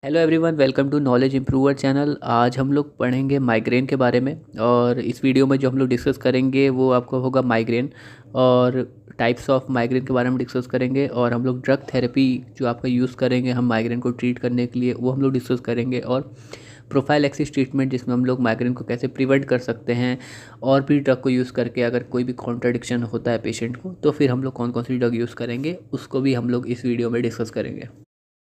Hello everyone, welcome to Knowledge Improver channel. आज हम लोग पढ़ेंगे माइग्रेन के बारे में। और इस वीडियो में जो हम लोग डिस्कस करेंगे वो आपको होगा माइग्रेन और टाइप्स ऑफ माइग्रेन के बारे में डिस्कस करेंगे। और हम लोग ड्रग थेरेपी जो आपका यूज़ करेंगे हम माइग्रेन को ट्रीट करने के लिए वो हम लोग डिस्कस करेंगे। और प्रोफाइलैक्सिस ट्रीटमेंट जिसमें हम लोग माइग्रेन को कैसे प्रिवेंट कर सकते हैं, और भी ड्रग को यूज़ करके अगर कोई भी कॉन्ट्रडिक्शन होता है पेशेंट को तो फिर हम लोग कौन कौन सी ड्रग यूज़ करेंगे उसको भी हम लोग इस वीडियो में डिस्कस करेंगे।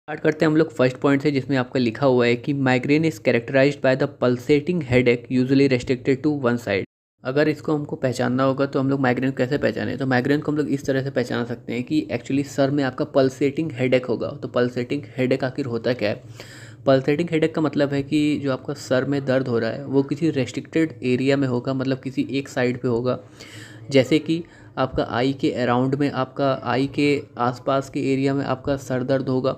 स्टार्ट करते हैं हम लोग फर्स्ट पॉइंट से, जिसमें आपका लिखा हुआ है कि migraine is characterized by the pulsating headache usually restricted to one side. अगर इसको हमको पहचानना होगा तो हम लोग माइग्रेन को कैसे पहचानें, तो माइग्रेन को हम लोग इस तरह से पहचान सकते हैं कि एक्चुअली सर में आपका पल्सेटिंग हेडेक होगा। तो पल्सेटिंग हेडेक आखिर होता क्या है? पल्सेटिंग हेडेक का मतलब है कि जो आपका सर में दर्द हो रहा है वो किसी रेस्ट्रिक्टेड एरिया में होगा, मतलब किसी एक साइड पे होगा। जैसे कि आपका आई के अराउंड में, आपका आई के आसपास के एरिया में आपका सर दर्द होगा,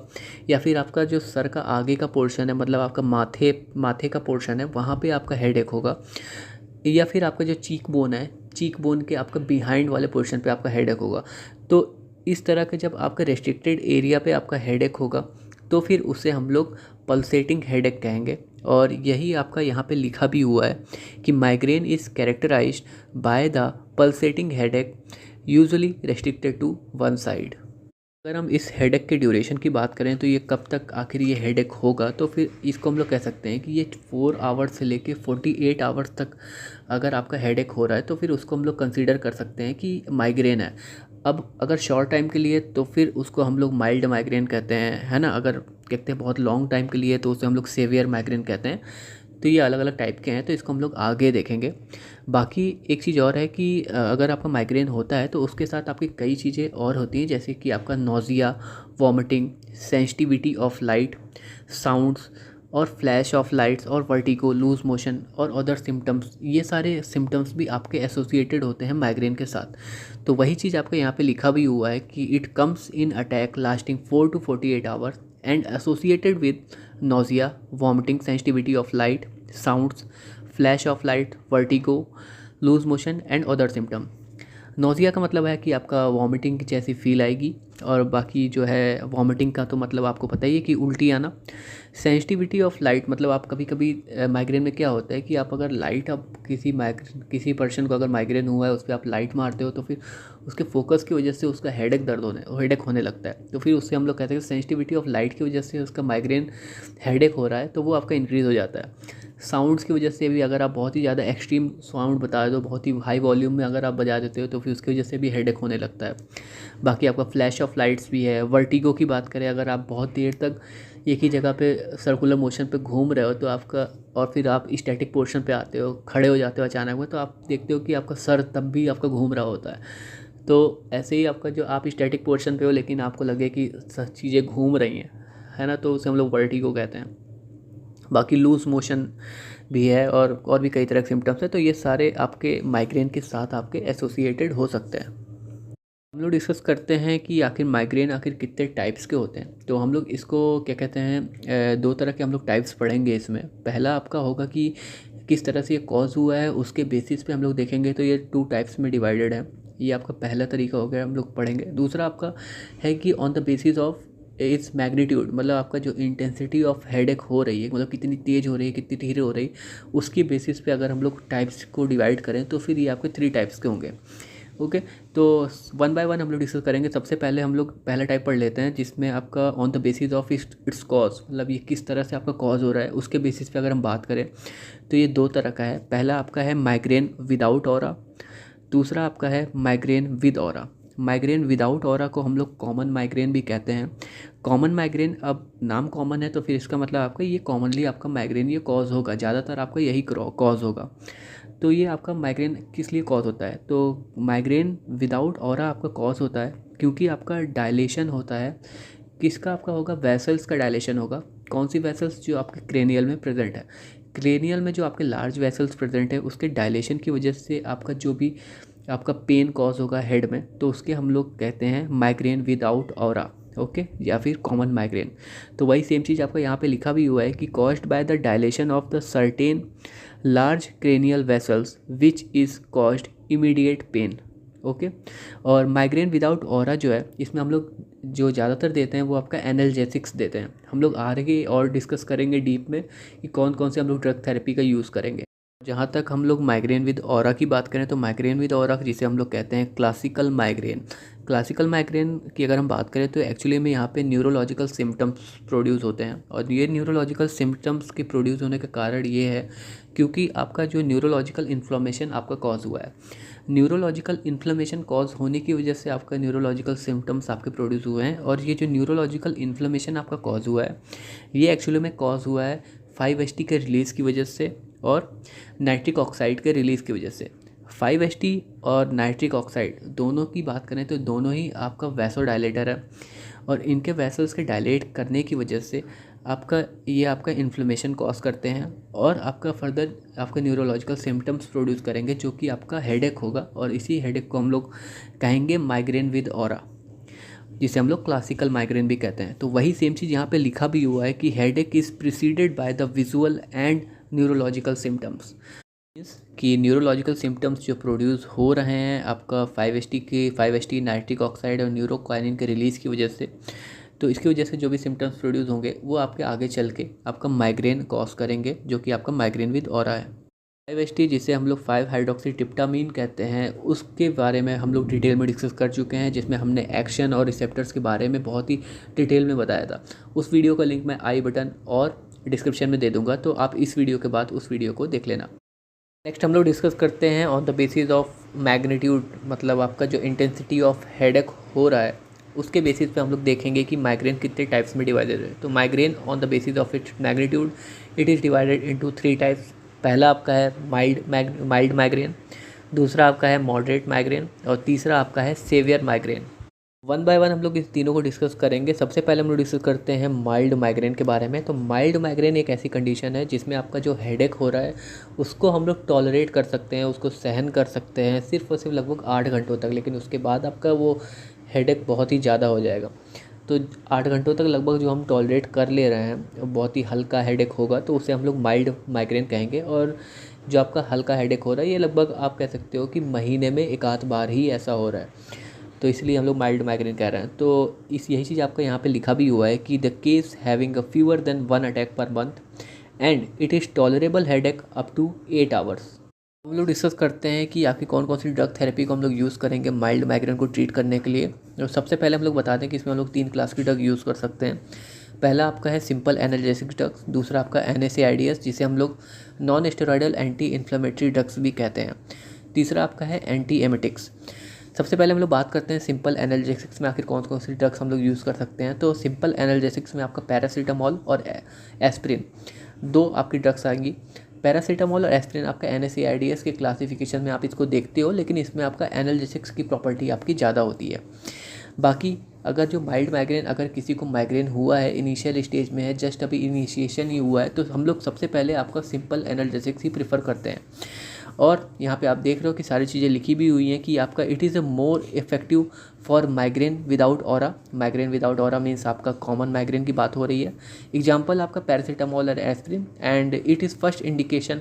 या फिर आपका जो सर का आगे का पोर्शन है, मतलब आपका माथे माथे का पोर्शन है, वहाँ पे आपका हेडेक होगा। या फिर आपका जो चीक बोन है, चीक बोन के आपका बिहाइंड वाले पोर्शन पे आपका हेडेक होगा। तो इस तरह के जब आपका रेस्ट्रिक्टेड एरिया पे आपका हेडेक होगा तो फिर उसे हम लोग पल्सेटिंग हेडेक कहेंगे। और यही आपका यहाँ पे लिखा भी हुआ है कि migraine is characterized by the pulsating headache usually restricted to one side. अगर हम इस हेडेक के ड्यूरेशन की बात करें तो ये कब तक आखिर ये हेडेक होगा, तो फिर इसको हम लोग कह सकते हैं कि ये 4 आवर्स से लेके 48 आवर्स तक अगर आपका हेडेक हो रहा है तो फिर उसको हम लोग कंसीडर कर सकते हैं कि माइग्रेन है। अब अगर शॉर्ट टाइम के लिए तो फिर उसको हम लोग माइल्ड माइग्रेन कहते हैं, है ना। अगर कहते हैं बहुत लॉन्ग टाइम के लिए तो उसे हम लोग सेवियर माइग्रेन कहते हैं। तो ये अलग अलग टाइप के हैं, तो इसको हम लोग आगे देखेंगे। बाकी एक चीज़ और है कि अगर आपका माइग्रेन होता है तो उसके साथ आपकी कई चीज़ें और होती हैं, जैसे कि आपका nausea, vomiting, sensitivity of light, sounds और फ्लैश ऑफ लाइट्स और वर्टिगो, लूज मोशन और अदर सिम्टम्स। ये सारे सिम्टम्स भी आपके एसोसिएटेड होते हैं माइग्रेन के साथ। तो वही चीज़ आपका यहाँ पे लिखा भी हुआ है कि it comes in attack lasting 4 to 48 hours and associated with nausea, vomiting, sensitivity of light, sounds, flash of light, vertigo, loose motion and other symptom. Nausea का मतलब है कि आपका वॉमिटिंग जैसी फील आएगी, और बाकी जो है वॉमिटिंग का तो मतलब आपको पता ही है कि उल्टी आना। सेंसिटिविटी ऑफ लाइट मतलब आप कभी कभी माइग्रेन में क्या होता है कि आप अगर लाइट, आप किसी पर्सन को अगर माइग्रेन हुआ है उस पर आप लाइट मारते हो तो फिर उसके फोकस की वजह से उसका हेडेक होने लगता है। तो फिर उससे हम लोग कहते हैं कि सेंसिटिविटी ऑफ लाइट की वजह से उसका माइग्रेन हेडेक हो रहा है तो वो आपका इंक्रीज़ हो जाता है। साउंड्स की वजह से भी अगर आप बहुत ही ज़्यादा एक्सट्रीम साउंड बता दो, बहुत ही हाई वॉल्यूम में अगर आप बजा देते हो तो फिर उसकी वजह से भी हेडेक होने लगता है। बाकी आपका फ्लैश ऑफ लाइट्स भी है। वर्टिगो की बात करें, अगर आप बहुत देर तक एक ही जगह पे सर्कुलर मोशन पे घूम रहे हो तो आपका, और फिर आप स्टैटिक पोर्शन पे आते हो, खड़े हो जाते हो अचानक में, तो आप देखते हो कि आपका सर तब भी आपका घूम रहा होता है। तो ऐसे ही आपका जो आप स्टैटिक पोर्शन पे हो लेकिन आपको लगे कि सब चीज़ें घूम रही हैं, है ना, तो उसे हम लोग वर्टिगो कहते हैं। बाकी लूज मोशन भी है और भी कई तरह के सिम्टम्स हैं। तो ये सारे आपके माइग्रेन के साथ आपके एसोसिएटेड हो सकते हैं। हम लोग डिस्कस करते हैं कि आखिर माइग्रेन आखिर कितने टाइप्स के होते हैं। तो हम लोग इसको क्या कहते हैं, दो तरह के हम लोग टाइप्स पढ़ेंगे इसमें। पहला आपका होगा कि किस तरह से ये कॉज हुआ है, उसके बेसिस पे हम लोग देखेंगे। तो ये 2 टाइप्स में डिवाइडेड है। ये आपका पहला तरीका हो गया, हम लोग पढ़ेंगे। दूसरा आपका है कि on the basis of its magnitude, मतलब आपका जो इंटेंसिटी ऑफ हेडेक हो रही है, मतलब कितनी तेज़ हो रही है, कितनी धीरे हो रही है, उसकी बेसिस पे अगर हम लोग टाइप्स को डिवाइड करें तो फिर ये आपके 3 टाइप्स के होंगे। ओके, तो वन बाय वन हम लोग डिस्कस करेंगे। सबसे पहले हम लोग पहला टाइप पढ़ लेते हैं, जिसमें आपका on the basis of its cause, मतलब ये किस तरह से आपका कॉज हो रहा है उसके बेसिस पे अगर हम बात करें तो ये 2 तरह का है। पहला आपका है माइग्रेन विदाउट ऑरा, दूसरा आपका है migraine with aura. Migraine without aura को हम लोग कॉमन माइग्रेन भी कहते हैं। कॉमन माइग्रेन, अब नाम कॉमन है तो फिर इसका मतलब आपका ये कॉमनली आपका माइग्रेन ये कॉज होगा, ज़्यादातर आपका यही कॉज होगा। तो ये आपका माइग्रेन किस लिए कॉज होता है, तो माइग्रेन विदाउट ऑरा आपका कॉज होता है क्योंकि आपका डायलेशन होता है। किसका आपका होगा, वेसल्स का डायलेशन होगा। कौन सी वेसल्स, जो आपके क्रेनियल में प्रेजेंट है। क्रेनियल में जो आपके लार्ज वेसल्स प्रेजेंट है उसके डायलेशन की वजह से आपका जो भी आपका पेन कॉज होगा हेड में, तो उसके हम लोग कहते हैं माइग्रेन विदाउट ऑरा। ओके, या फिर कॉमन माइग्रेन। तो वही सेम चीज़ आपका यहाँ पे लिखा भी हुआ है कि caused by the dilation of the certain large cranial vessels which is caused immediate pain. Okay. और माइग्रेन विदाउट ऑरा जो है, इसमें हम लोग जो ज़्यादातर देते हैं वो आपका एनाल्जेसिक्स देते हैं। हम लोग आगे और डिस्कस करेंगे डीप में कि कौन कौन से हम लोग ड्रग थेरेपी का यूज़ करेंगे। जहाँ तक हम लोग माइग्रेन विद ऑरा की बात करें तो माइग्रेन विद ऑरा जिसे हम लोग कहते हैं क्लासिकल माइग्रेन की अगर हम बात करें तो एक्चुअली में यहाँ पे न्यूरोलॉजिकल सिम्टम्स प्रोड्यूस होते हैं। और ये न्यूरोलॉजिकल सिम्टम्स के प्रोड्यूस होने का कारण ये है क्योंकि आपका जो न्यूरोलॉजिकल इन्फ्लेमेशन आपका कॉज हुआ है। न्यूरोलॉजिकल इन्फ्लेमेशन कॉज होने की वजह से आपका न्यूरोलॉजिकल सिम्टम्स आपके प्रोड्यूस हुए हैं। और ये जो न्यूरोलॉजिकल इन्फ्लेमेशन आपका कॉज हुआ है ये एक्चुअली में कॉज हुआ है 5-HT के रिलीज़ की वजह से और नाइट्रिक ऑक्साइड के रिलीज़ की वजह से। 5-HT और नाइट्रिक ऑक्साइड दोनों की बात करें तो दोनों ही आपका वैसोडाइलेटर है और इनके वैसल्स के डायलेट करने की वजह से आपका इन्फ्लेमेशन कॉज करते हैं और आपका फर्दर आपका न्यूरोलॉजिकल सिम्टम्स प्रोड्यूस करेंगे जो कि आपका हेडेक होगा। और इसी हेडेक को हम लोग कहेंगे माइग्रेन विद ऑरा, जिसे हम लोग क्लासिकल माइग्रेन भी कहते हैं। तो वही सेम चीज़ यहाँ पे लिखा भी हुआ है कि headache is preceded by the visual and neurological symptoms, कि न्यूरोलॉजिकल सिम्टम्स जो प्रोड्यूस हो रहे हैं आपका 5-HT नाइट्रिक ऑक्साइड और न्यूरोक्वानिन के रिलीज़ की वजह से, तो इसकी वजह से जो भी सिम्टम्स प्रोड्यूस होंगे वो आपके आगे चल के आपका माइग्रेन कॉज करेंगे जो कि आपका माइग्रेन विद ऑरा है। 5-HT जिसे हम लोग 5-हाइड्रोक्सीट्रिप्टामाइन कहते हैं उसके बारे में हम लोग डिटेल में डिस्कस कर चुके हैं, जिसमें हमने एक्शन और रिसेप्टर्स के बारे में बहुत ही डिटेल में बताया था। उस वीडियो का लिंक मैं आई बटन और डिस्क्रिप्शन में दे दूंगा, तो आप इस वीडियो के बाद उस वीडियो को देख लेना। नेक्स्ट हम लोग डिस्कस करते हैं on the basis of magnitude, मतलब आपका जो इंटेंसिटी ऑफ हेडेक हो रहा है उसके बेसिस पे हम लोग देखेंगे कि माइग्रेन कितने टाइप्स में डिवाइडेड है। तो migraine on the basis of its magnitude it is divided into 3 types. पहला आपका है माइल्ड माइग्रेन, दूसरा आपका है मॉडरेट माइग्रेन और तीसरा आपका है severe migraine. One by one हम लोग इस तीनों को डिस्कस करेंगे। सबसे पहले हम लोग डिस्कस करते हैं माइल्ड माइग्रेन के बारे में। तो माइल्ड माइग्रेन एक ऐसी कंडीशन है जिसमें आपका जो हेडेक हो रहा है उसको हम लोग टॉलरेट कर सकते हैं, उसको सहन कर सकते हैं सिर्फ और सिर्फ लगभग 8 घंटों तक, लेकिन उसके बाद आपका वो हेडेक बहुत ही ज़्यादा हो जाएगा। तो 8 घंटों तक लगभग जो हम टॉलरेट कर ले रहे हैं बहुत ही हल्का हेडेक होगा तो उसे हम लोग माइल्ड माइग्रेन कहेंगे। और जो आपका हल्का हेडेक हो रहा है ये लगभग आप कह सकते हो कि महीने में 1-8 बार ही ऐसा हो रहा है, तो इसलिए हम लोग माइल्ड माइग्रेन कह रहे हैं। तो यही चीज़ आपका यहाँ पे लिखा भी हुआ है कि the case having a fewer than 1 attack per month and it is tolerable headache up to 8 hours. हम लोग डिस्कस करते हैं कि आपकी कौन कौन सी ड्रग थेरेपी को हम लोग यूज़ करेंगे माइल्ड माइग्रेन को ट्रीट करने के लिए। तो सबसे पहले हम लोग बता दें कि इसमें हम लोग 3 क्लास की ड्रग यूज़ कर सकते हैं। पहला आपका है सिंपल एनाल्जेसिक ड्रग्स, दूसरा आपका NSAIDs जिसे हम लोग non steroidal anti inflammatory drugs भी कहते हैं, तीसरा आपका है एंटी एमेटिक्स। सबसे पहले हम लोग बात करते हैं सिंपल एनाल्जेसिक्स में आखिर कौन कौन सी ड्रग्स हम लोग यूज़ कर सकते हैं। तो सिंपल एनाल्जेसिक्स में आपका पैरासीटामॉल और एस्प्रिन दो आपकी ड्रग्स आएंगी। पैरासीटामॉल और एस्प्रिन आपका NSAIDs के क्लासिफिकेशन में आप इसको देखते हो, लेकिन इसमें आपका एनाल्जेसिक्स की प्रॉपर्टी आपकी ज़्यादा होती है। बाकी अगर जो माइल्ड माइग्रेन, अगर किसी को माइग्रेन हुआ है इनिशियल स्टेज में है, जस्ट अभी इनिशिएशन ही हुआ है, तो हम लोग सबसे पहले आपका सिंपल एनाल्जेसिक्स ही प्रेफर करते हैं। और यहाँ पे आप देख रहे हो कि सारी चीज़ें लिखी भी हुई हैं कि आपका it is a more effective for migraine without aura. Migraine without aura means आपका कॉमन माइग्रेन की बात हो रही है। एग्जांपल आपका पैरासीटामॉल और aspirin and it is first indication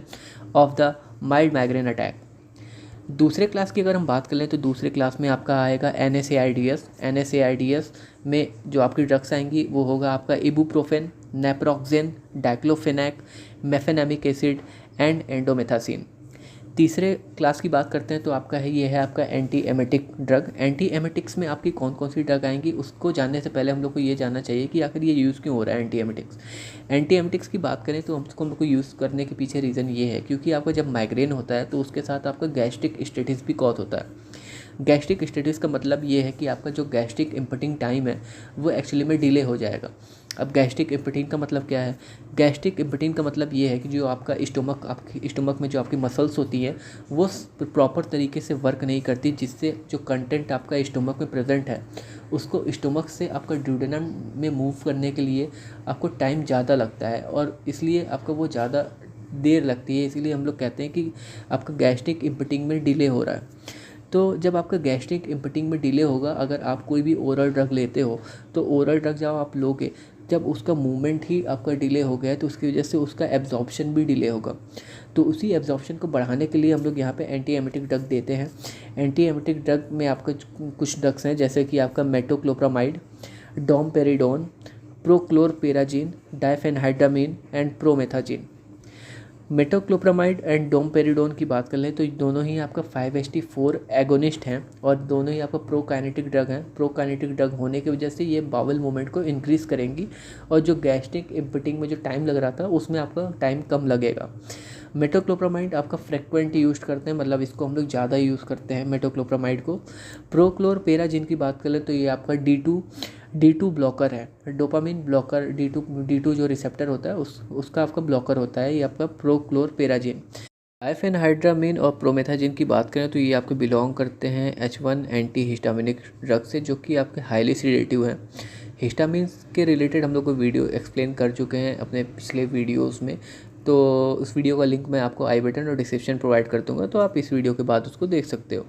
of the mild migraine attack. दूसरे क्लास की अगर हम बात कर लें तो दूसरे क्लास में आपका आएगा NSAIDs। NSAIDs में जो आपकी ड्रग्स आएंगी वो होगा आपका ibuprofen, naproxen, diclofenac, mefenamic acid and indomethacin. तीसरे क्लास की बात करते हैं तो आपका है ये है आपका anti emetic drug. Anti emetics में आपकी कौन कौन सी ड्रग आएंगी उसको जानने से पहले हम लोग को ये जानना चाहिए कि आखिर ये यूज़ क्यों हो रहा है एंटी एमेटिक्स। एंटी एमेटिक्स की बात करें तो हम लोग को यूज़ करने के पीछे रीज़न ये है क्योंकि आपका जब माइग्रेन होता है तो उसके साथ आपका गैस्ट्रिक स्टेटिस भी कॉज होता है। गैस्ट्रिक स्टेटिस का मतलब ये है कि आपका जो गैस्ट्रिक इम्पटिंग टाइम है वो एक्चुअली में डिले हो जाएगा। अब गैस्ट्रिक इम्पटिंग का मतलब क्या है? गैस्ट्रिक इम्पटिंग का मतलब ये है कि जो आपका आपकी स्टमक में जो आपकी मसल्स होती है वो प्रॉपर तरीके से वर्क नहीं करती, जिससे जो कंटेंट आपका स्टमक में प्रेजेंट है उसको स्टमक से आपका ड्यूडेनम में मूव करने के लिए आपको टाइम ज़्यादा लगता है और इसलिए आपका वो ज़्यादा देर लगती है। इसीलिए हम लोग कहते हैं कि आपका गैस्ट्रिक इम्पटिंग में डिले हो रहा है। तो जब आपका गैस्ट्रिक इम्पटिंग में डिले होगा, अगर आप कोई भी ओरल ड्रग लेते हो तो ओरल ड्रग जब आप लोगे जब उसका मूवमेंट ही आपका डिले हो गया है तो उसकी वजह से उसका एब्जॉर्प्शन भी डिले होगा। तो उसी एब्जॉर्प्शन को बढ़ाने के लिए हम लोग यहाँ पे एंटी एमेटिक ड्रग देते हैं। एंटी एमेटिक ड्रग में आपका कुछ ड्रग्स हैं, जैसे कि आपका metoclopramide, domperidone, prochlorperazine, diphenhydramine and promethazine. Metoclopramide and domperidone की बात कर लें तो दोनों ही आपका 5-HT4 एगोनिस्ट हैं और दोनों ही आपका प्रोकाइनेटिक ड्रग हैं। प्रोकाइनेटिक ड्रग होने की वजह से ये बावल मूवमेंट को इंक्रीज़ करेंगी और जो गैस्ट्रिक इम्पटिंग में जो टाइम लग रहा था उसमें आपका टाइम कम लगेगा। मेटोक्लोप्रामाइड आपका फ्रिक्वेंट यूज करते हैं, मतलब इसको हम लोग ज़्यादा यूज़ करते हैं मेटोक्लोप्रामाइड को। प्रोक्लोरपेराजिन की बात कर लें तो ये आपका D2 ब्लॉकर है, डोपामिन ब्लॉकर। D2 जो रिसेप्टर होता है उसका आपका ब्लॉकर होता है ये आपका प्रोक्लोरपेराजिन। डाइफेनहाइड्रामीन और प्रोमेथाजिन की बात करें तो ये आपके बिलोंग करते हैं H1 एंटी हिस्टामिनिक ड्रग से, जो कि आपके हाईली सीडेटिव हैं। हिस्टामिन के रिलेटेड हम लोग को वीडियो एक्सप्लेन कर चुके हैं अपने पिछले वीडियोस में, तो उस वीडियो का लिंक मैं आपको आई बटन और डिस्क्रिप्शन प्रोवाइड कर दूंगा, तो आप इस वीडियो के बाद उसको देख सकते हो।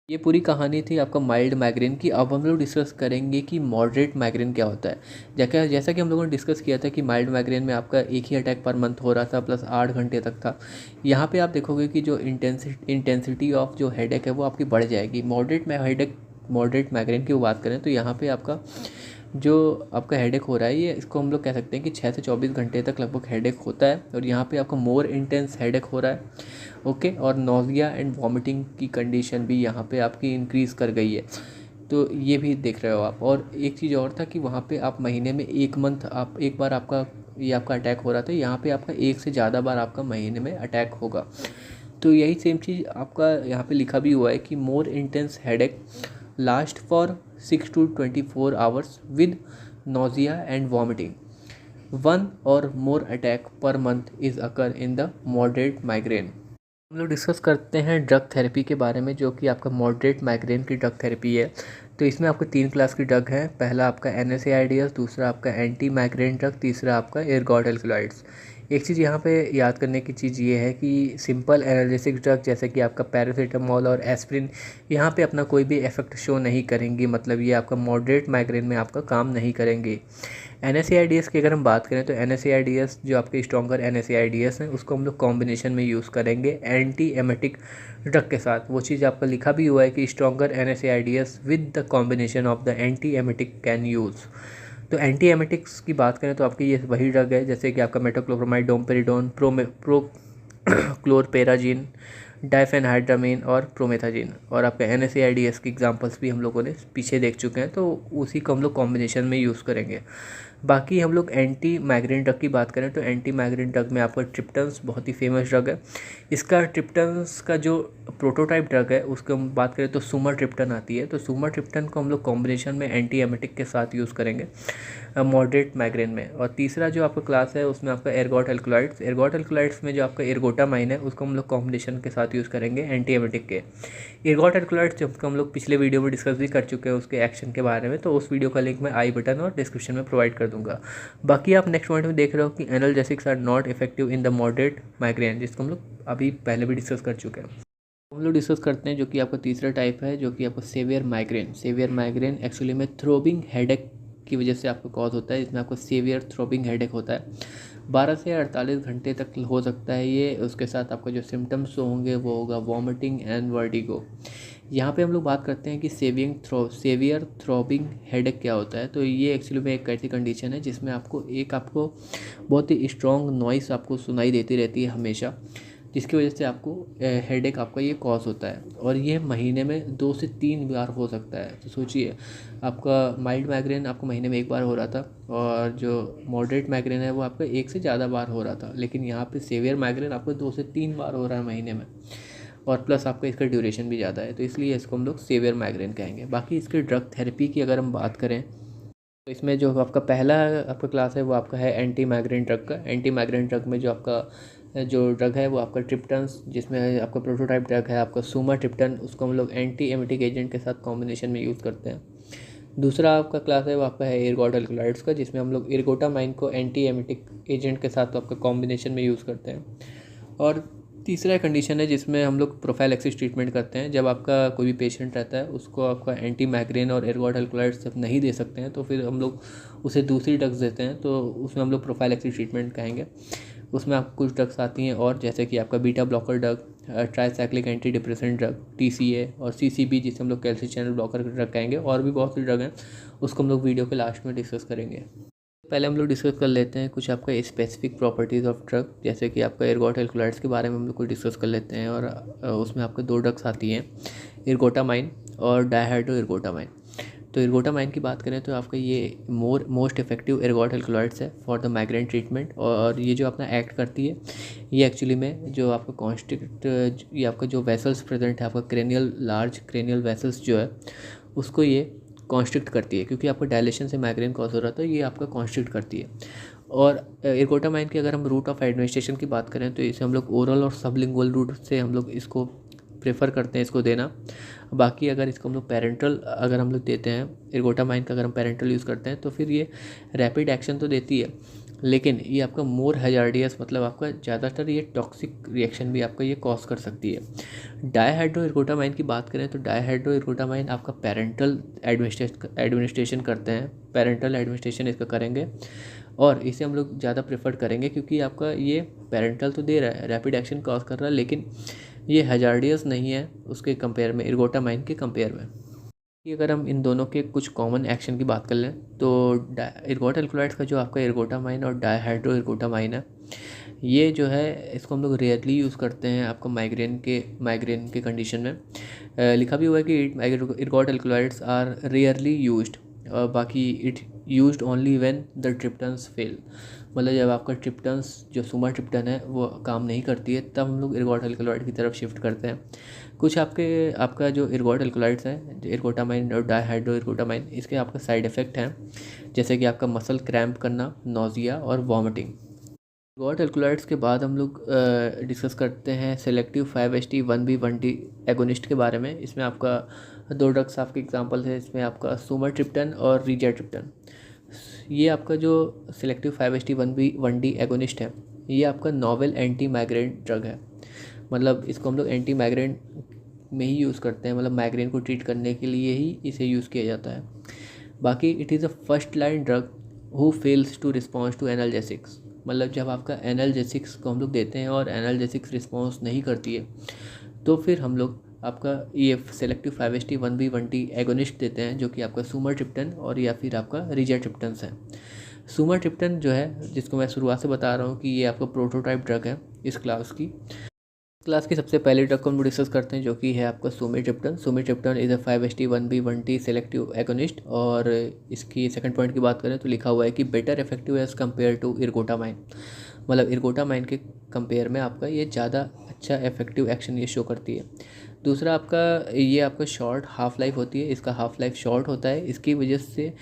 ये पूरी कहानी थी आपका माइल्ड माइग्रेन की। अब हम लोग डिस्कस करेंगे कि मॉडरेट माइग्रेन क्या होता है। जैसा कि हम लोगों ने डिस्कस किया था कि माइल्ड माइग्रेन में आपका एक ही अटैक पर मंथ हो रहा था प्लस 8 घंटे तक था। यहाँ पे आप देखोगे कि जो इंटेंसिटी ऑफ जो हेडेक है वो आपकी बढ़ जाएगी। मॉडरेट माइग्रेन की वो बात करें तो यहाँ पे आपका जो आपका हेडेक हो रहा है ये इसको हम लोग कह सकते हैं कि 6 से 24 घंटे तक लगभग हेडेक होता है और यहाँ पे आपका मोर इंटेंस हेडेक हो रहा है। ओके, और नोज़िया एंड वॉमिटिंग की कंडीशन भी यहाँ पे आपकी इंक्रीज़ कर गई है, तो ये भी देख रहे हो आप। और एक चीज़ और था कि वहाँ पे आप महीने में एक बार आपका अटैक हो रहा था, यहाँ पे आपका एक से ज़्यादा बार आपका महीने में अटैक होगा। तो यही सेम चीज़ आपका यहाँ पे लिखा भी हुआ है कि more intense headache last for 6 to 24 hours with nausea and vomiting, 1 or more attack per month is occur in the moderate migraine। हम लोग डिस्कस करते हैं ड्रग थेरेपी के बारे में, जो कि आपका मॉडरेट माइग्रेन की ड्रग थेरेपी है। तो इसमें आपको 3 क्लास की ड्रग है। पहला आपका NSAIDs, दूसरा आपका एंटी माइग्रेन ड्रग, तीसरा आपका एर्गोट एल्कलॉइड्स। एक चीज़ यहाँ पे याद करने की चीज़ ये है कि सिंपल एनालिसिक ड्रग जैसे कि आपका पैरासीटामोल और एस्प्रिन यहाँ पे अपना कोई भी इफेक्ट शो नहीं करेंगी, मतलब ये आपका मॉडरेट माइग्रेन में आपका काम नहीं करेंगे। NSAIDs की अगर हम बात करें तो NSAIDs जो आपके स्ट्रॉन्गर NSAIDs हैं उसको हम लोग कॉम्बिनेशन में यूज़ करेंगे एंटी एमेटिक ड्रग के साथ। वो चीज़ आपका लिखा भी हुआ है कि stronger NSAIDs with the combination of the anti emetic can use. तो एंटी एमेटिक्स की बात करें तो आपकी ये वही ड्रग है जैसे कि आपका मेटोक्लोप्रामाइड, डोमपेरिडोन, क्लोरपेराजिन, डाइफेनहाइड्रामीन और प्रोमेथाजिन। और आपका NSAIDs की एग्जांपल्स भी हम लोगों ने पीछे देख चुके हैं, तो उसी को हम लोग कॉम्बिनेशन में यूज़ करेंगे। बाकी हम लोग एंटी माइग्रेन ड्रग की बात करें तो एंटी माइग्रेन ड्रग में आपका ट्रिप्टन्स बहुत ही फेमस ड्रग है। इसका ट्रिप्टन्स का जो प्रोटोटाइप ड्रग है उसको हम बात करें तो सुमाट्रिप्टन आती है। तो सुमाट्रिप्टन को हम लोग कॉम्बिनेशन में एंटी एमेटिक के साथ यूज़ करेंगे मॉडरेट माइग्रेन में। और तीसरा जो आपका क्लास है उसमें आपका एर्गोट एल्कलॉइड्स में जो आपका एर्गोटामाइन है उसको हम लोग कॉम्बिनेशन के साथ यूज़ करेंगे एंटी एमेटिक के। एर्गोट एल्कलॉइड्स जिसको हम लोग पिछले वीडियो में डिस्कस भी कर चुके हैं उसके एक्शन के बारे में, तो उस वीडियो का लिंक मैं आई बटन और डिस्क्रिप्शन में प्रोवाइड कर दूंगा। बाकी आप नेक्स्ट पॉइंट में देख रहे हो कि analgesics are not effective in the moderate migraine, जिसको हम लोग अभी पहले भी डिस्कस कर चुके हैं। हम लोग डिस्कस करते हैं जो कि आपका तीसरा टाइप है, जो कि आपका सेवियर माइग्रेन एक्चुअली में थ्रोबिंग हेडेक की वजह से आपको कॉज होता है। इसमें आपको सेवियर थ्रोबिंग हेडेक होता है, 12 से 48 घंटे तक हो सकता है ये। उसके साथ आपका जो सिम्टम्स होंगे वो होगा वॉमिटिंग एंड वर्टिगो। यहाँ पे हम लोग बात करते हैं कि सेवियर थ्रोबिंग हेडेक क्या होता है। तो ये एक्चुअली में एक ऐसी कंडीशन है जिसमें आपको बहुत ही स्ट्रॉन्ग नॉइस आपको सुनाई देती रहती है हमेशा, जिसकी वजह से आपको हेडेक आपका ये कॉज होता है। और ये महीने में 2 से 3 बार हो सकता है। तो सोचिए, आपका माइल्ड माइग्रेन आपको महीने में 1 बार हो रहा था और जो मॉडरेट माइग्रेन है वो आपका 1 से ज़्यादा बार हो रहा था, लेकिन यहाँ पे सेवियर माइग्रेन आपको 2 से 3 बार हो रहा है महीने में, और प्लस आपका इसका ड्यूरेशन भी ज़्यादा है, तो इसलिए इसको हम लोग सेवियर माइग्रेन कहेंगे। बाकी इसके ड्रग थेरेपी की अगर हम बात करें तो इसमें जो आपका पहला आपका क्लास है वो आपका है एंटी माइग्रेन ड्रग का। एंटी माइग्रेन ड्रग में जो ड्रग है वो आपका ट्रिप्टन्स, जिसमें आपका प्रोटोटाइप ड्रग है आपका सुमाट्रिप्टन, उसको हम लोग एंटी एमेटिक एजेंट के साथ कॉम्बिनेशन में यूज़ करते हैं। दूसरा आपका क्लास है वो आपका है एर्गोट एल्कलॉइड्स का, जिसमें हम लोग एर्गोटामाइन को एंटी एमेटिक एजेंट के साथ आपका कॉम्बिनेशन में यूज़ करते हैं। और तीसरा कंडीशन है जिसमें हम लोग प्रोफाइलैक्सिस ट्रीटमेंट करते हैं। जब आपका कोई भी पेशेंट रहता है, उसको आपका एंटी माइग्रेन और एर्गोट अल्कलॉइड्स जब नहीं दे सकते हैं तो फिर हम लोग उसे दूसरी ड्रग्स देते हैं, तो उसमें हम लोग प्रोफाइलैक्सिस ट्रीटमेंट कहेंगे। उसमें आपको कुछ ड्रग्स आती हैं और जैसे कि आपका beta blocker drug, tricyclic anti depressant drug TCA और CCB जिसे हम लोग कैल्शियम चैनल ब्लॉकर ड्रग कहेंगे, और भी बहुत सी ड्रग हैं, उसको हम लोग वीडियो के लास्ट में डिस्कस करेंगे। पहले हम लोग डिस्कस कर लेते हैं कुछ आपका स्पेसिफिक प्रॉपर्टीज़ ऑफ ड्रग, जैसे कि आपका एर्गोट अल्कलॉइड्स के बारे में हम लोग कुछ डिस्कस कर लेते हैं। और उसमें आपके दो ड्रग्स आती हैं, एर्गोटामाइन और डायहाइड्रो एर्गोटामाइन। तो एर्गोटामाइन की बात करें तो आपका ये मोस्ट इफेक्टिव एर्गोट अल्कलॉइड्स है फॉर द माइग्रेन ट्रीटमेंट। और ये जो अपना एक्ट करती है, ये एक्चुअली में जो आपका कॉन्स्ट्रिक्ट, ये आपका जो वेसल्स प्रेजेंट है, आपका क्रेनियल लार्ज क्रेनियल वेसल्स जो है, उसको ये कॉन्स्ट्रिक्ट करती है, क्योंकि आपको डायलेशन से माइग्रेन कॉज हो रहा था, ये आपका कॉन्स्ट्रिक्ट करती है। और एर्गोटामाइन की अगर हम रूट ऑफ एडमिनिस्ट्रेशन की बात करें तो इसे हम लोग ओरल और सबलिंगुअल रूट से हम लोग इसको प्रेफर करते हैं इसको देना। बाकी अगर इसको हम लोग पेरेंटल अगर हम लोग देते हैं, एर्गोटामाइन का अगर हम पेरेंटल यूज़ करते हैं तो फिर ये रैपिड एक्शन तो देती है, लेकिन ये आपका मोर हैजार्डियस, मतलब आपका ज़्यादातर ये टॉक्सिक रिएक्शन भी आपका ये कॉज कर सकती है। डायहाइड्रो एर्गोटामाइन की बात करें तो डायहाइड्रो एर्गोटामाइन आपका पेरेंटल एडमिनिस्ट्रेशन करते हैं, पेरेंटल एडमिनिस्ट्रेशन इसका करेंगे, और इसे हम लोग ज़्यादा प्रेफर करेंगे क्योंकि आपका ये पेरेंटल तो दे रहा है, रैपिड एक्शन कॉज कर रहा है, लेकिन ये हैजार्डियस नहीं है उसके कंपेयर में, एर्गोटामाइन के कंपेयर में। कि अगर हम इन दोनों के कुछ कॉमन एक्शन की बात कर लें तो एर्गोट अल्कलॉइड्स का जो आपका एर्गोटामाइन और डायहाइड्रो एर्गोटामाइन है, ये जो है इसको हम लोग रेयरली यूज़ करते हैं आपको माइग्रेन के कंडीशन में। लिखा भी हुआ है कि ergot alkaloids are rarely used, और बाकी it used only when the triptans fail, मतलब जब आपका ट्रिप्टन्स जो सुमाट्रिप्टन है वो काम नहीं करती है, तब हम लोग एर्गोट अल्कलॉइड की तरफ शिफ्ट करते हैं। कुछ आपका जो एर्गोट अल्कलॉइड्स हैं, एर्गोटामाइन और डायहाइड्रो एर्गोटामाइन, इसके आपका साइड इफ़ेक्ट हैं, जैसे कि आपका मसल क्रैम्प करना, नोजिया और वॉमिटिंग। एर्गोट अल्कलॉइड्स के बाद हम लोग डिस्कस करते हैं सेलेक्टिव 5-HT1B1D एगोनिस्ट के बारे में। इसमें आपका दो ड्रग्स आपके एग्जांपल है, इसमें आपका सुमाट्रिप्टन और रिजाट्रिप्टन। ये आपका जो सेलेक्टिव 5-HT1B1D एगोनिस्ट है, ये आपका नॉवेल एंटी माइग्रेन ड्रग है, मतलब इसको हम लोग एंटी माइग्रेन में ही यूज़ करते हैं, मतलब माइग्रेन को ट्रीट करने के लिए ही इसे यूज़ किया जाता है। बाकी it is a first line drug who fails to response to analgesics, मतलब जब आपका एनाल्जेसिक्स को हम लोग देते हैं और एनाल्जेसिक्स रिस्पॉन्स नहीं करती है, तो फिर हम लोग आपका ये सेलेक्टिव 5-HT1B1D एगोनिस्ट देते हैं, जो कि आपका सुमाट्रिप्टन और या फिर आपका रिजाट्रिप्टन है। सुमाट्रिप्टन जो है, जिसको मैं शुरुआत से बता रहा हूँ कि ये आपका प्रोटोटाइप ड्रग है इस क्लास की सबसे पहली ड्रग को हम डिस्कस करते हैं, जो कि है आपका sumatriptan. Sumatriptan is a 5-HT1B1D selective agonist, और इसकी सेकंड पॉइंट की बात करें तो लिखा हुआ है कि better effective as compare to ergotamine, मतलब एर्गोटामाइन के कंपेयर में आपका ये ज़्यादा अच्छा इफेक्टिव एक्शन ये शो करती है। दूसरा ये आपका शॉर्ट हाफ लाइफ होती है, इसका हाफ लाइफ शॉर्ट होता है, इसकी वजह से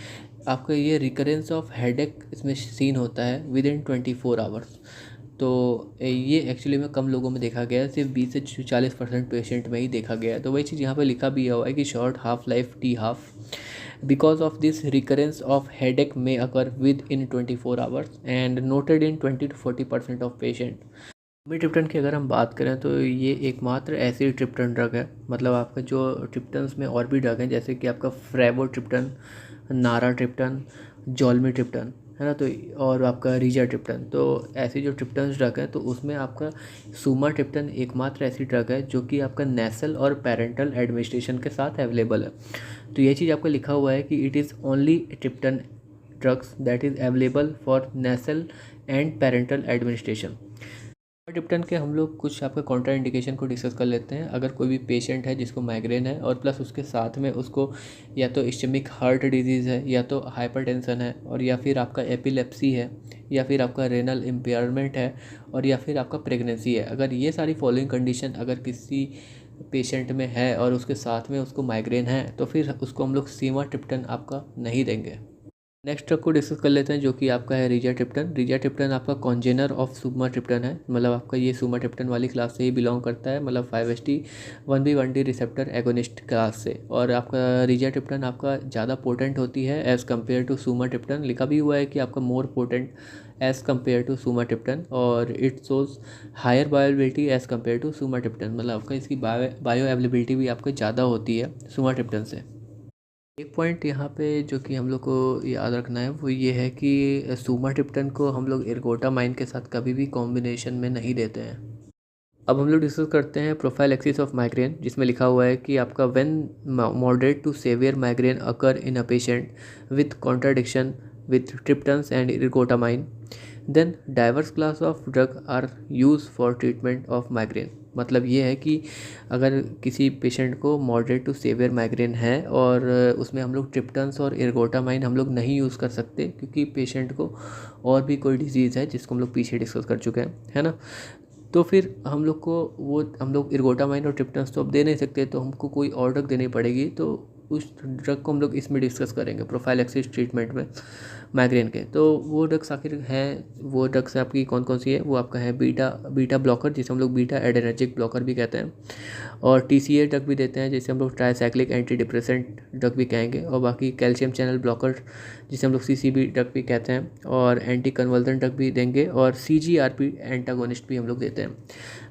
आपका ये रिकरेंस ऑफ हेडेक इसमें सीन होता है विद इन 24 आवर्स। तो ये एक्चुअली में कम लोगों में देखा गया है, सिर्फ 20 से 40% पेशेंट में ही देखा गया है। तो वही चीज़ यहाँ पर लिखा भी हुआ है कि short half life T half because of this recurrence of headache में occur within 24 hours and noted in 20 to 40% of patient. Sumatriptan की अगर हम बात करें तो ये एकमात्र ऐसी ट्रिप्टन ड्रग है, मतलब आपका जो ट्रिप्टन्स में और भी ड्रग हैं, जैसे कि आपका फ्रेवोट्रिप्टन, नाराट्रिप्टन, जोल्मिट्रिप्टन, है ना, तो और आपका रिजाट्रिप्टन। तो ऐसी जो ट्रिप्टन ड्रग है, तो उसमें आपका सुमाट्रिप्टन एकमात्र ऐसी ड्रग है जो कि आपका नेसल और पेरेंटल एडमिनिस्ट्रेशन के साथ अवेलेबल है। तो ये चीज़ आपका लिखा हुआ है कि it is only triptan drugs that is available for nasal and parental administration. Triptan के हम लोग कुछ आपका कॉन्ट्रा इंडिकेशन को डिस्कस कर लेते हैं। अगर कोई भी पेशेंट है जिसको माइग्रेन है और प्लस उसके साथ में उसको या तो इस्चेमिक हार्ट डिजीज़ है, या तो हाइपरटेंशन है, और या फिर आपका एपिलेप्सी है, या फिर आपका रेनल इम्पेयरमेंट है, और या फिर आपका प्रेगनेंसी है, अगर ये सारी फॉलोइंग कंडीशन अगर किसी पेशेंट में है और उसके साथ में उसको माइग्रेन है, तो फिर उसको हम लोग सुमाट्रिप्टन आपका नहीं देंगे। नेक्स्ट ड्रग को डिस्कस कर लेते हैं, जो कि आपका है रिजाट्रिप्टन। रिजाट्रिप्टन आपका कॉन्जेनर ऑफ सुमाट्रिप्टन है, मतलब आपका ये सुमाट्रिप्टन वाली क्लास से ही बिलोंग करता है, मतलब 5-HT1B1D रिसेप्टर एगोनिस्ट क्लास से। और आपका रिजाट्रिप्टन आपका ज़्यादा पोटेंट होती है एज़ कम्पेयर टू सुमाट्रिप्टन। लिखा भी हुआ है कि आपका more potent as compare to sumatriptan और it shows higher bioavailability as compare to sumatriptan, मतलब आपका इसकी बायो अवेलेबिलिटी भी आपको ज़्यादा होती है सुमाट्रिप्टन से। एक पॉइंट यहाँ पे जो कि हम लोग को याद रखना है वो ये है कि सुमाट्रिप्टन को हम लोग एर्गोटामाइन के साथ कभी भी कॉम्बिनेशन में नहीं देते हैं। अब हम लोग डिस्कस करते हैं प्रोफाइल एक्सिस ऑफ माइग्रेन, जिसमें लिखा हुआ है कि आपका when moderate to severe migraine occur in a patient with contradiction with triptans and ergotamine then diverse class of drug are use for treatment of migraine. मतलब ये है कि अगर किसी पेशेंट को मॉडरेट टू सेवियर माइग्रेन है और उसमें हम लोग ट्रिप्टन्स और इर्गोटामाइन हम लोग नहीं यूज़ कर सकते, क्योंकि पेशेंट को और भी कोई डिजीज़ है जिसको हम लोग पीछे डिस्कस कर चुके हैं, है ना। तो फिर हम लोग को हम लोग इर्गोटामाइन और ट्रिप्टन्स तो अब दे नहीं सकते, तो हमको कोई और ड्रग देनी पड़ेगी। तो उस ड्रग को हम लोग इसमें डिस्कस करेंगे प्रोफाइलैक्सिस ट्रीटमेंट में माइग्रेन के। तो वो ड्रग्स आखिर हैं, वो ड्रग्स आपकी कौन कौन सी है, वो आपका है बीटा ब्लॉकर, जिसे हम लोग बीटा एडेनर्जिक ब्लॉकर भी कहते हैं, और TCA ड्रग भी देते हैं, जिसे हम लोग ट्राइसाइक्लिक एंटी डिप्रेसेंट ड्रग भी कहेंगे, और बाकी कैल्शियम चैनल ब्लॉकर जिसे हम लोग CCB ड्रग भी कहते हैं, और एंटी कन्वर्जन ड्रग भी देंगे, और CGRP एंटागोनिस्ट भी हम लोग देते हैं।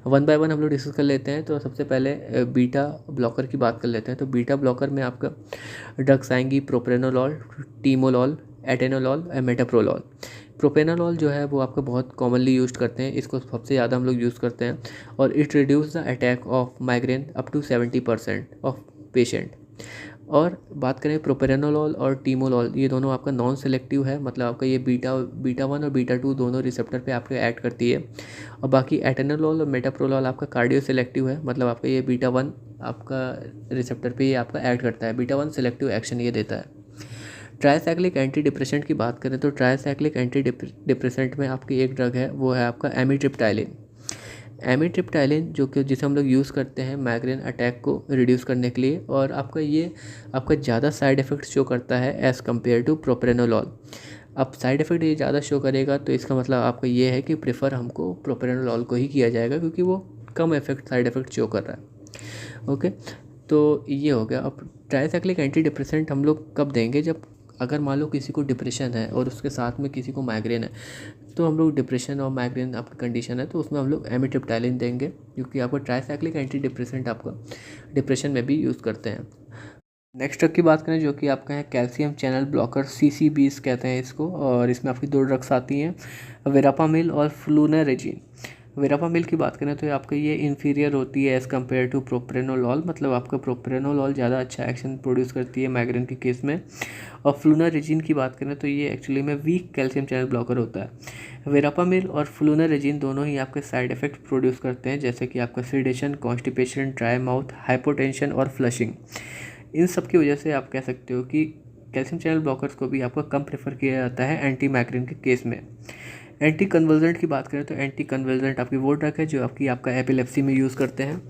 वन बाय वन हम लोग डिस्कस कर लेते हैं। तो सबसे पहले बीटा ब्लॉकर की बात कर लेते हैं। तो बीटा ब्लॉकर में आपका ड्रग्स आएंगी प्रोप्रेनोलॉल, टीमोलॉल, एटेनोलॉल और मेटाप्रोलॉल। प्रोपेनोलॉल जो है वो आपका बहुत कॉमनली यूज करते हैं, इसको सबसे ज़्यादा हम लोग यूज़ करते हैं, और it reduce the attack of migraine up to 70% of patient. और बात करें प्रोपेनोलॉल और टीमोलॉल, ये दोनों आपका नॉन सेलेक्टिव है, मतलब आपका ये बीटा 1 और बीटा 2 दोनों रिसेप्टर पे आपके एक्ट करती है। और बाकी एटेनोलॉल और मेटाप्रोलॉल आपका कार्डियो सेलेक्टिव है, मतलब आपका ये बीटा 1 आपका रिसेप्टर पे ये आपका एक्ट करता है, बीटा 1 सेलेक्टिव एक्शन ये देता है। ट्राइसाइक्लिक एंटी डिप्रेसेंट की बात करें तो ट्राइसाइक्लिक एंटी डिप्रेसेंट में आपकी एक ड्रग है, वो है आपका एमिट्रिप्टाइलिन। एमिट्रिप्टाइलिन जो कि जिसे हम लोग यूज़ करते हैं माइग्रेन अटैक को रिड्यूस करने के लिए, और आपका ये आपका ज़्यादा साइड इफ़ेक्ट्स शो करता है एज़ कम्पेयर टू प्रोप्रेनोलॉल। अब साइड इफ़ेक्ट ये ज़्यादा शो करेगा तो इसका मतलब आपका ये है कि प्रेफर हमको प्रोप्रेनोलॉल को ही किया जाएगा, क्योंकि वो कम साइड इफ़ेक्ट शो कर रहा है। ओके, तो ये हो गया। अब ट्राइसाइक्लिक एंटी डिप्रेसेंट हम लोग कब देंगे, जब अगर मान लो किसी को डिप्रेशन है और उसके साथ में किसी को माइग्रेन है, तो हम लोग डिप्रेशन और माइग्रेन आपकी कंडीशन है तो उसमें हम लोग एमिट्रिप्टाइलिन देंगे, क्योंकि आपका ट्राइसाइक्लिक एंटी डिप्रेसेंट आपका डिप्रेशन में भी यूज़ करते हैं। नेक्स्ट ड्रग की बात करें जो कि आपका है कैल्शियम चैनल ब्लॉकर, CCBs कहते हैं इसको, और इसमें आपकी दो ड्रग्स आती हैं, वेरापामिल और फ्लूनारेजिन। वेरापामिल की बात करें तो आपका ये इन्फीरियर होती है एज़ कम्पेयर टू प्रोप्रेनोलॉल, मतलब आपका प्रोप्रेनोलॉल ज़्यादा अच्छा एक्शन प्रोड्यूस करती है माइग्रेन के केस में। और फ्लूनारेजिन की बात करें तो ये एक्चुअली में वीक कैल्शियम चैनल ब्लॉकर होता है। वेरापामिल और फ्लूनारेजिन दोनों ही आपके साइड इफ़ेक्ट प्रोड्यूस करते हैं, जैसे कि आपका sedation, constipation, dry mouth, hypotension और फ्लशिंग। इन सब की वजह से आप कह सकते हो कि कैल्शियम चैनल ब्लॉकर्स को भी आपको कम प्रेफर किया जाता है एंटी माइग्रेन के केस में। एंटी कन्वर्जेंट की बात करें तो एंटी कन्वर्जेंट आपकी वो ड्रग है जो आपका एपिलेप्सी में यूज़ करते हैं।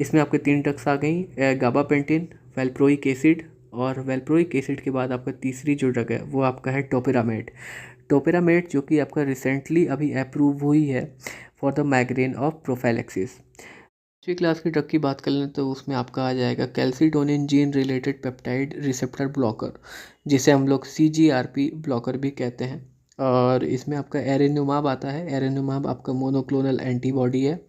इसमें आपके 3 ड्रग्स आ गई, गाबापेंटिन, वेल्प्रोइक एसिड, और वेल्प्रोइक एसिड के बाद आपका तीसरी जो ड्रग है वो आपका है टोपिरामेट। टोपिरामेट जो कि आपका रिसेंटली अभी अप्रूव हुई है for the migraine of prophylaxis. दूसरी क्लास की ड्रग की बात कर लें तो उसमें आपका आ जाएगा calcitonin gene related peptide receptor blocker, जिसे हम लोग CGRP ब्लॉकर भी कहते हैं। और इसमें आपका एरेनुमाब आता है। एरेनुमाब आपका मोनोक्लोनल एंटीबॉडी है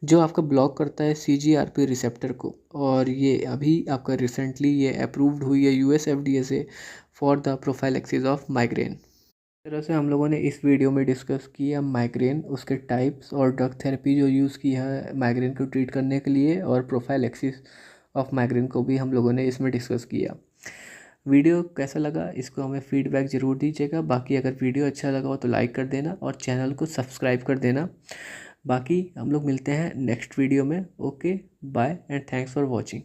जो आपका ब्लॉक करता है CGRP रिसेप्टर को, और ये अभी आपका रिसेंटली ये अप्रूव्ड हुई है US FDA से for the prophylaxis of migraine. इस तरह से हम लोगों ने इस वीडियो में डिस्कस किया माइग्रेन, उसके टाइप्स और ड्रग थेरेपी जो यूज़ की है माइग्रेन को ट्रीट करने के लिए, और प्रोफाइलैक्सिस ऑफ माइग्रेन को भी हम लोगों ने इसमें डिस्कस किया। वीडियो कैसा लगा इसको हमें फीडबैक ज़रूर दीजिएगा। बाकी अगर वीडियो अच्छा लगा हो तो लाइक कर देना और चैनल को सब्सक्राइब कर देना। बाकी हम लोग मिलते हैं नेक्स्ट वीडियो में। Okay, bye and thanks for watching.